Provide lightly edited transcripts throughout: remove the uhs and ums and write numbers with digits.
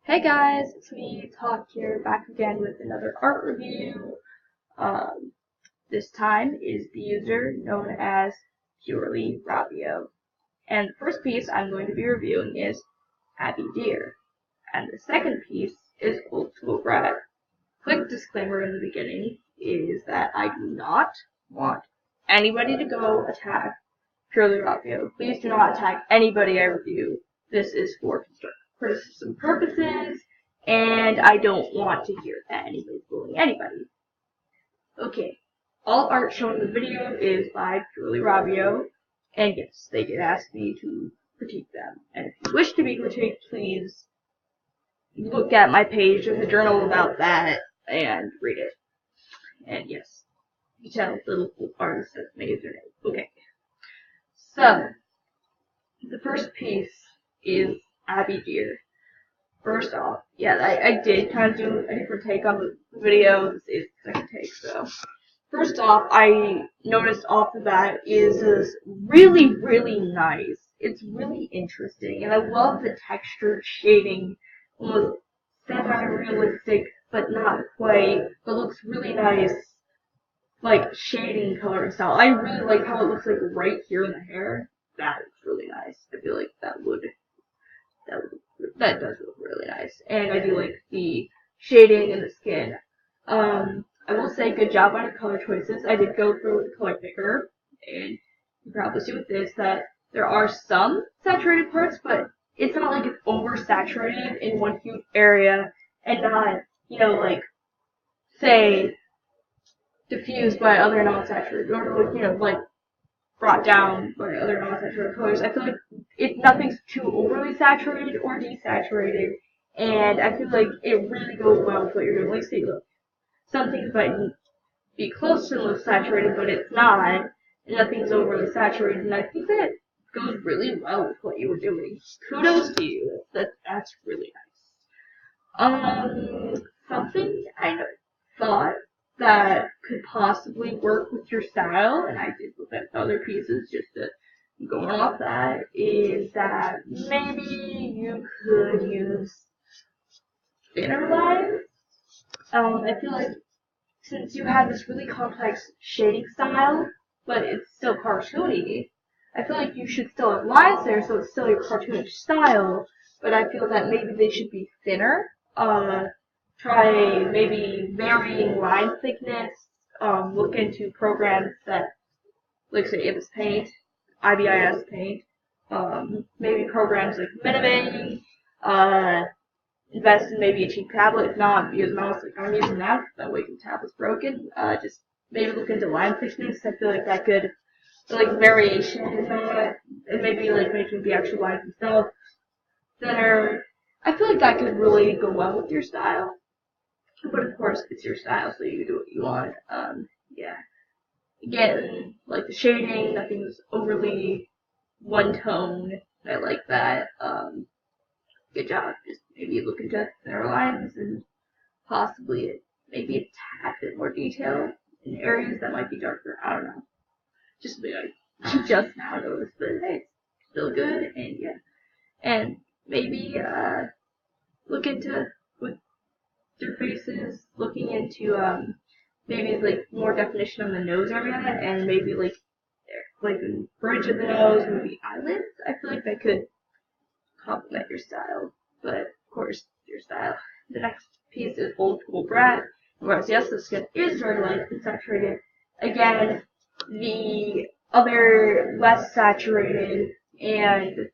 Hey guys, it's me, Talk here, back again with another art review. This time is the user known as Purely-Ravio. And the first piece I'm going to be reviewing is Abby Deer. And the second piece is Old School Brad. Quick disclaimer in the beginning is that I do not want anybody to go attack Purely-Ravio. Please do not attack anybody I review. This is for constructive criticism purposes, and I don't want to hear that anybody's bullying anybody. Okay, all art shown in the video is by Purely-Ravio, and yes, they did ask me to critique them. And if you wish to be critiqued, please look at my page. There's a journal about that, and read it. And yes, you can tell the little artist has made their name. Okay, so the first piece is Abby Deer. First off, yeah, I did kind of do a different take on the video. This is the second take, so. First off, I noticed off the bat is this really, really nice. It's really interesting, and I love the textured shading, almost semi-realistic, but not quite, but looks really nice, like shading color style. I really like how it looks like right here in the hair. That is really nice. I feel like that does look really nice. And I do like the shading and the skin. I will say good job on your color choices. I did go through with the color picker, and you can probably see with this that there are some saturated parts, but it's not like it's oversaturated in one huge area and not, like, say, diffused by other non-saturated, or, like, brought down by other non-saturated colors. I feel like nothing's too overly saturated or desaturated, and I feel like it really goes well with what you're doing. Like, see, look, some things might be close to the most saturated, but it's not, and nothing's overly saturated, and I think that goes really well with what you were doing. Kudos to you. That's really nice. Something I thought that could possibly work with your style, and I did look at other pieces just to go off that, is that maybe you could use thinner lines. I feel like since you have this really complex shading style, but it's still cartoony, I feel like you should still have lines there, so it's still your cartoonish style, but I feel that maybe they should be thinner. Try maybe varying line thickness, look into programs that, like say IBIS Paint, IBIS Paint, maybe programs like Miniming, invest in maybe a cheap tablet, if not, use a mouse like I'm using now, that way the tablet's broken, just maybe look into line thickness. I feel like that could, like variation in that, and maybe like making the actual lines themselves thinner. I feel like that could really go well with your style. But of course, it's your style, so you can do what you want. Yeah. Again, like the shading, nothing's overly one tone. I like that. Good job. Just maybe look into thinner lines and possibly maybe a tad bit more detail in areas that might be darker. I don't know. Just something I just now noticed, but hey, it's still good, and yeah. And maybe look into with their faces, looking into maybe like more definition on the nose area, and maybe like the bridge of the nose, maybe eyelids. I feel like that could complement your style, but of course your style. The next piece is Old School Brat, whereas yes, the skin is very light and saturated. Again, the other less saturated and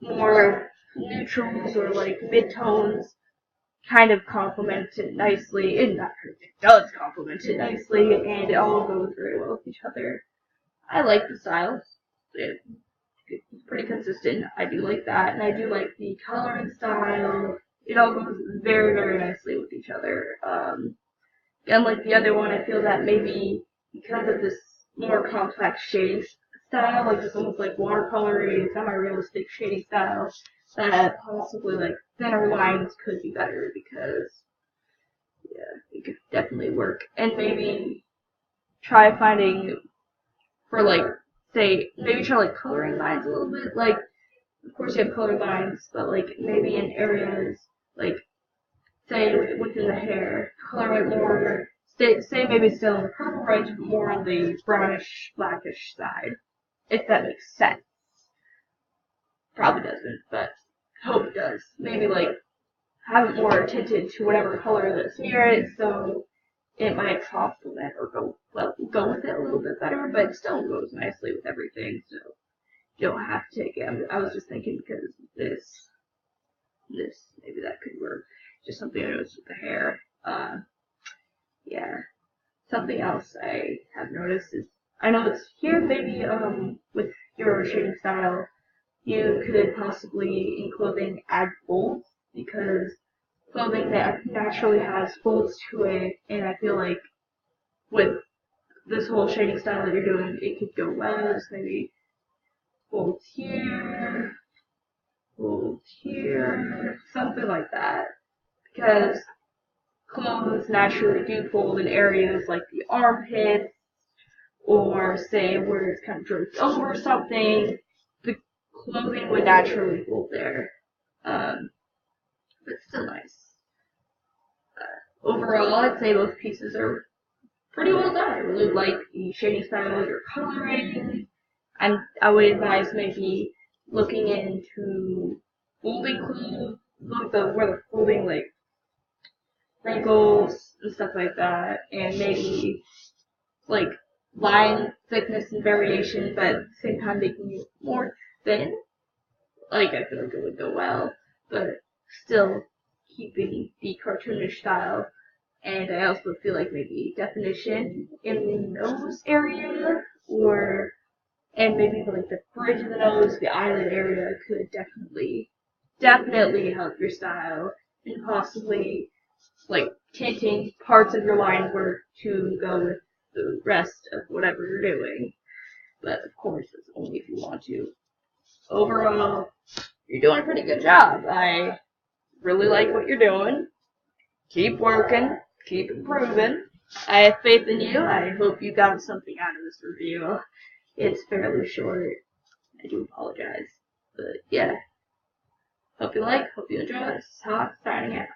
more neutrals or like mid-tones kind of complement it nicely. It does complement it nicely, and it all goes very well with each other. I like the styles. It's pretty consistent. I do like that, and I do like the coloring style. It all goes very, very nicely with each other. Unlike the other one, I feel that maybe because of this more complex shading style, like this almost like watercolory, semi-realistic shading style, that possibly like thinner lines could be better because, yeah, it could definitely work. And maybe try finding for like, say, maybe try like coloring lines a little bit. Like, of course you have colored lines, but like maybe in areas like within the hair, color it more, say maybe still in the purple range, but more on the brownish, blackish side, if that makes sense. Probably doesn't, but hope it does. Maybe like have it more tinted to whatever color that's near it, so it might complement or go with it a little bit better, but it still goes nicely with everything, so you don't have to take it. I was just thinking because this, maybe that could work. Just something I noticed with the hair. Yeah. Something else I have noticed is, I know it's here maybe, with your shading style, you could possibly, in clothing, add folds, because clothing that naturally has folds to it, and I feel like with this whole shading style that you're doing, it could go well. Just maybe folds here, something like that. Because clothes naturally do fold in areas like the armpits, or say where it's kind of draped over something. The clothing would naturally fold there. But still nice. Overall, I'd say both pieces are pretty well done. I really like the shading style, your coloring, and I would advise maybe looking into folding clothes, where the folding like wrinkles and stuff like that, and maybe like line thickness and variation, but at the same time making it more thin. Like I feel like it would go well, but still keeping the cartoonish style. And I also feel like maybe definition in the nose area, and maybe like the bridge of the nose, the eyelid area could definitely help your style, and possibly like tinting parts of your line work to go with the rest of whatever you're doing. But of course, it's only if you want to. Overall, you're doing a pretty good job. I really like what you're doing. Keep working. Keep improving. I have faith in you. I hope you got something out of this review. It's fairly short. I do apologize. But yeah. Hope you enjoy. This is Hawk signing out.